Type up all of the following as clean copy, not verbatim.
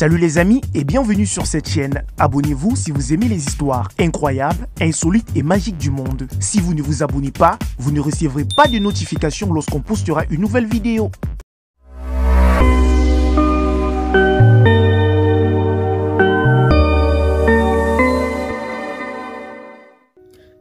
Salut les amis et bienvenue sur cette chaîne. Abonnez-vous si vous aimez les histoires incroyables, insolites et magiques du monde. Si vous ne vous abonnez pas, vous ne recevrez pas de notification lorsqu'on postera une nouvelle vidéo.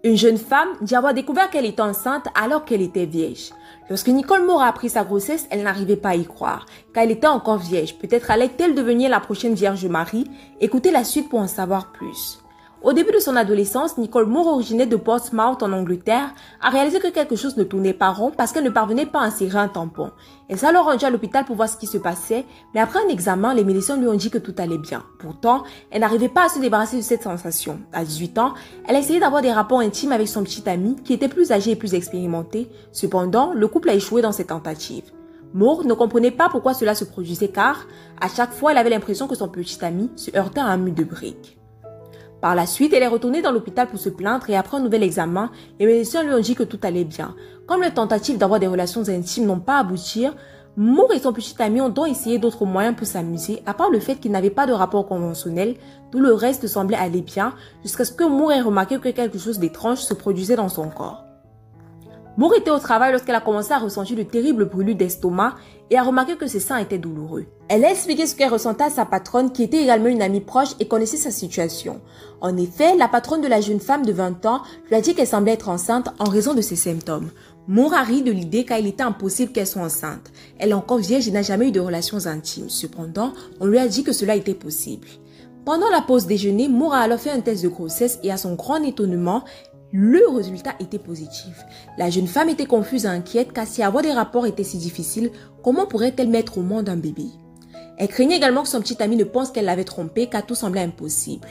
Une jeune femme dit avoir découvert qu'elle était enceinte alors qu'elle était vierge. Lorsque Nicole Moore a appris sa grossesse, elle n'arrivait pas à y croire, car elle était encore vierge. Peut-être allait-elle devenir la prochaine Vierge Marie? Écoutez la suite pour en savoir plus. Au début de son adolescence, Nicole Moore, originaire de Portsmouth en Angleterre, a réalisé que quelque chose ne tournait pas rond parce qu'elle ne parvenait pas à insérer un tampon. Elle s'est alors rendue à l'hôpital pour voir ce qui se passait, mais après un examen, les médecins lui ont dit que tout allait bien. Pourtant, elle n'arrivait pas à se débarrasser de cette sensation. À 18 ans, elle a essayé d'avoir des rapports intimes avec son petit ami, qui était plus âgé et plus expérimenté. Cependant, le couple a échoué dans ses tentatives. Moore ne comprenait pas pourquoi cela se produisait car, à chaque fois, elle avait l'impression que son petit ami se heurtait à un mur de briques. Par la suite, elle est retournée dans l'hôpital pour se plaindre et après un nouvel examen, les médecins lui ont dit que tout allait bien. Comme les tentatives d'avoir des relations intimes n'ont pas abouti, Moore et son petit ami ont donc essayé d'autres moyens pour s'amuser, à part le fait qu'ils n'avaient pas de rapport conventionnel, tout le reste semblait aller bien, jusqu'à ce que Moore ait remarqué que quelque chose d'étrange se produisait dans son corps. Moore était au travail lorsqu'elle a commencé à ressentir de terribles brûlures d'estomac et a remarqué que ses seins étaient douloureux. Elle a expliqué ce qu'elle ressentait à sa patronne qui était également une amie proche et connaissait sa situation. En effet, la patronne de la jeune femme de 20 ans lui a dit qu'elle semblait être enceinte en raison de ses symptômes. Moore a ri de l'idée car il était impossible qu'elle soit enceinte. Elle est encore vierge et n'a jamais eu de relations intimes. Cependant, on lui a dit que cela était possible. Pendant la pause déjeuner, Moore a alors fait un test de grossesse et à son grand étonnement, le résultat était positif. La jeune femme était confuse et inquiète car si avoir des rapports était si difficile, comment pourrait-elle mettre au monde un bébé? Elle craignait également que son petit ami ne pense qu'elle l'avait trompée car tout semblait impossible.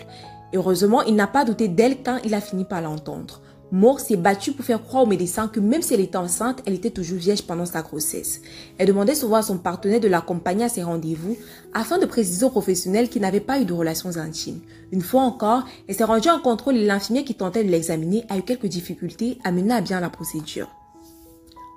Heureusement, il n'a pas douté d'elle quand il a fini par l'entendre. Moore s'est battue pour faire croire aux médecins que même si elle était enceinte, elle était toujours vierge pendant sa grossesse. Elle demandait souvent à son partenaire de l'accompagner à ses rendez-vous afin de préciser aux professionnels qu'il n'avait pas eu de relations intimes. Une fois encore, elle s'est rendue en contrôle et l'infirmière qui tentait de l'examiner a eu quelques difficultés à mener à bien la procédure.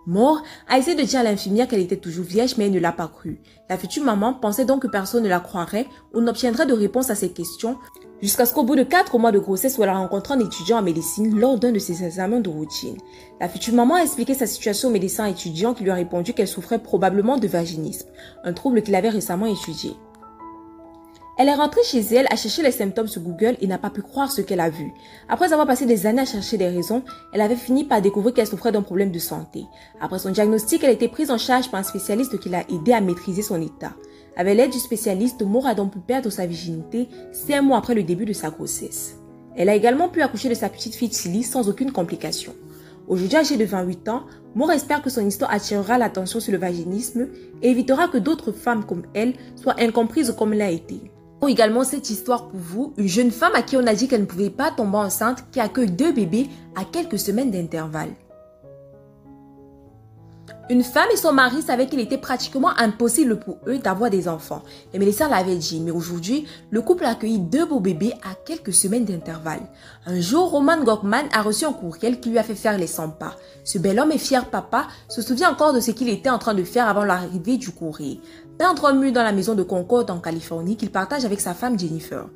Moore a essayé de dire à l'infirmière qu'elle était toujours vierge mais elle ne l'a pas cru. La future maman pensait donc que personne ne la croirait ou n'obtiendrait de réponse à ses questions jusqu'à ce qu'au bout de 4 mois de grossesse où elle a rencontré un étudiant en médecine lors d'un de ses examens de routine. La future maman a expliqué sa situation au médecin étudiant qui lui a répondu qu'elle souffrait probablement de vaginisme, un trouble qu'il avait récemment étudié. Elle est rentrée chez elle, a cherché les symptômes sur Google et n'a pas pu croire ce qu'elle a vu. Après avoir passé des années à chercher des raisons, elle avait fini par découvrir qu'elle souffrait d'un problème de santé. Après son diagnostic, elle a été prise en charge par un spécialiste qui l'a aidée à maîtriser son état. Avec l'aide du spécialiste, Moore a donc pu perdre sa virginité 5 mois après le début de sa grossesse. Elle a également pu accoucher de sa petite fille Tilly sans aucune complication. Aujourd'hui âgée de 28 ans, Moore espère que son histoire attirera l'attention sur le vaginisme et évitera que d'autres femmes comme elle soient incomprises comme elle l'a été. Également cette histoire pour vous, une jeune femme à qui on a dit qu'elle ne pouvait pas tomber enceinte qui accueille 2 bébés à quelques semaines d'intervalle. Une femme et son mari savaient qu'il était pratiquement impossible pour eux d'avoir des enfants. Les médecins l'avaient dit, mais aujourd'hui, le couple a accueilli 2 beaux bébés à quelques semaines d'intervalle. Un jour, Roman Gochman a reçu un courriel qui lui a fait faire les 100 pas. Ce bel homme et fier papa se souvient encore de ce qu'il était en train de faire avant l'arrivée du courrier. Peindre un mur dans la maison de Concord en Californie qu'il partage avec sa femme Jennifer.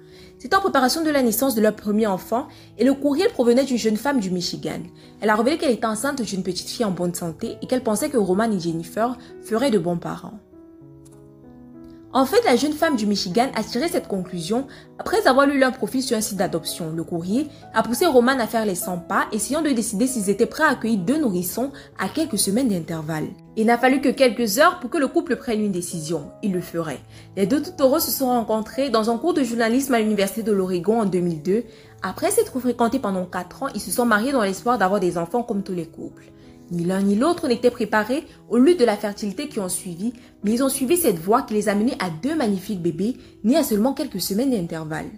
C'était en préparation de la naissance de leur premier enfant et le courriel provenait d'une jeune femme du Michigan. Elle a révélé qu'elle était enceinte d'une petite fille en bonne santé et qu'elle pensait que Roman et Jennifer feraient de bons parents. En fait, la jeune femme du Michigan a tiré cette conclusion après avoir lu leur profil sur un site d'adoption. Le courrier a poussé Roman à faire les 100 pas, essayant de décider s'ils étaient prêts à accueillir 2 nourrissons à quelques semaines d'intervalle. Il n'a fallu que quelques heures pour que le couple prenne une décision. Il le ferait. Les 2 tout heureux se sont rencontrés dans un cours de journalisme à l'université de l'Oregon en 2002. Après s'être fréquentés pendant 4 ans, ils se sont mariés dans l'espoir d'avoir des enfants comme tous les couples. Ni l'un ni l'autre n'étaient préparés aux luttes de la fertilité qui ont suivi, mais ils ont suivi cette voie qui les a menés à 2 magnifiques bébés, nés à seulement quelques semaines d'intervalle.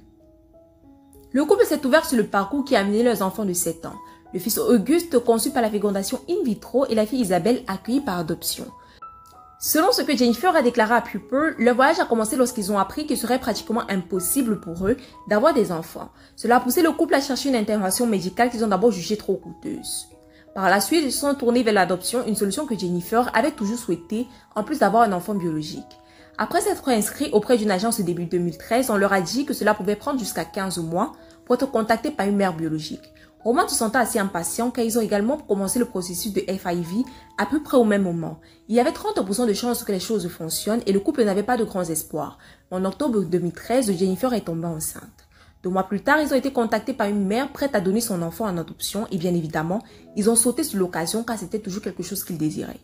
Le couple s'est ouvert sur le parcours qui a amené leurs enfants de 7 ans. Le fils Auguste, conçu par la fécondation in vitro, et la fille Isabelle, accueillie par adoption. Selon ce que Jennifer a déclaré à Piper, leur voyage a commencé lorsqu'ils ont appris qu'il serait pratiquement impossible pour eux d'avoir des enfants. Cela a poussé le couple à chercher une intervention médicale qu'ils ont d'abord jugée trop coûteuse. Par la suite, ils se sont tournés vers l'adoption, une solution que Jennifer avait toujours souhaitée, en plus d'avoir un enfant biologique. Après s'être inscrit auprès d'une agence au début 2013, on leur a dit que cela pouvait prendre jusqu'à 15 mois pour être contacté par une mère biologique. Roman se sentait assez impatient car ils ont également commencé le processus de FIV à peu près au même moment. Il y avait 30% de chances que les choses fonctionnent et le couple n'avait pas de grands espoirs. En octobre 2013, Jennifer est tombée enceinte. 2 mois plus tard, ils ont été contactés par une mère prête à donner son enfant en adoption et bien évidemment, ils ont sauté sur l'occasion car c'était toujours quelque chose qu'ils désiraient.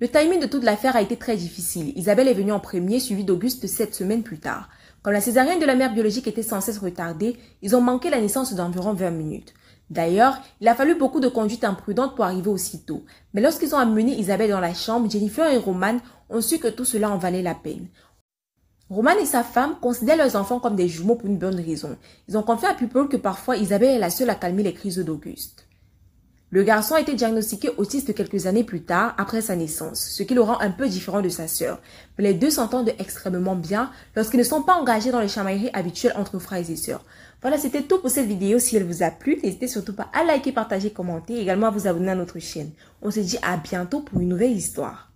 Le timing de toute l'affaire a été très difficile. Isabelle est venue en premier, suivie d'Auguste 7 semaines plus tard. Comme la césarienne de la mère biologique était sans cesse retardée, ils ont manqué la naissance d'environ 20 minutes. D'ailleurs, il a fallu beaucoup de conduite imprudente pour arriver aussitôt. Mais lorsqu'ils ont amené Isabelle dans la chambre, Jennifer et Roman ont su que tout cela en valait la peine. Roman et sa femme considèrent leurs enfants comme des jumeaux pour une bonne raison. Ils ont confié à People que parfois Isabelle est la seule à calmer les crises d'Auguste. Le garçon a été diagnostiqué autiste quelques années plus tard, après sa naissance, ce qui le rend un peu différent de sa sœur. Mais les deux s'entendent extrêmement bien lorsqu'ils ne sont pas engagés dans les chamailleries habituelles entre frères et sœurs. Voilà, c'était tout pour cette vidéo. Si elle vous a plu, n'hésitez surtout pas à liker, partager, commenter et également à vous abonner à notre chaîne. On se dit à bientôt pour une nouvelle histoire.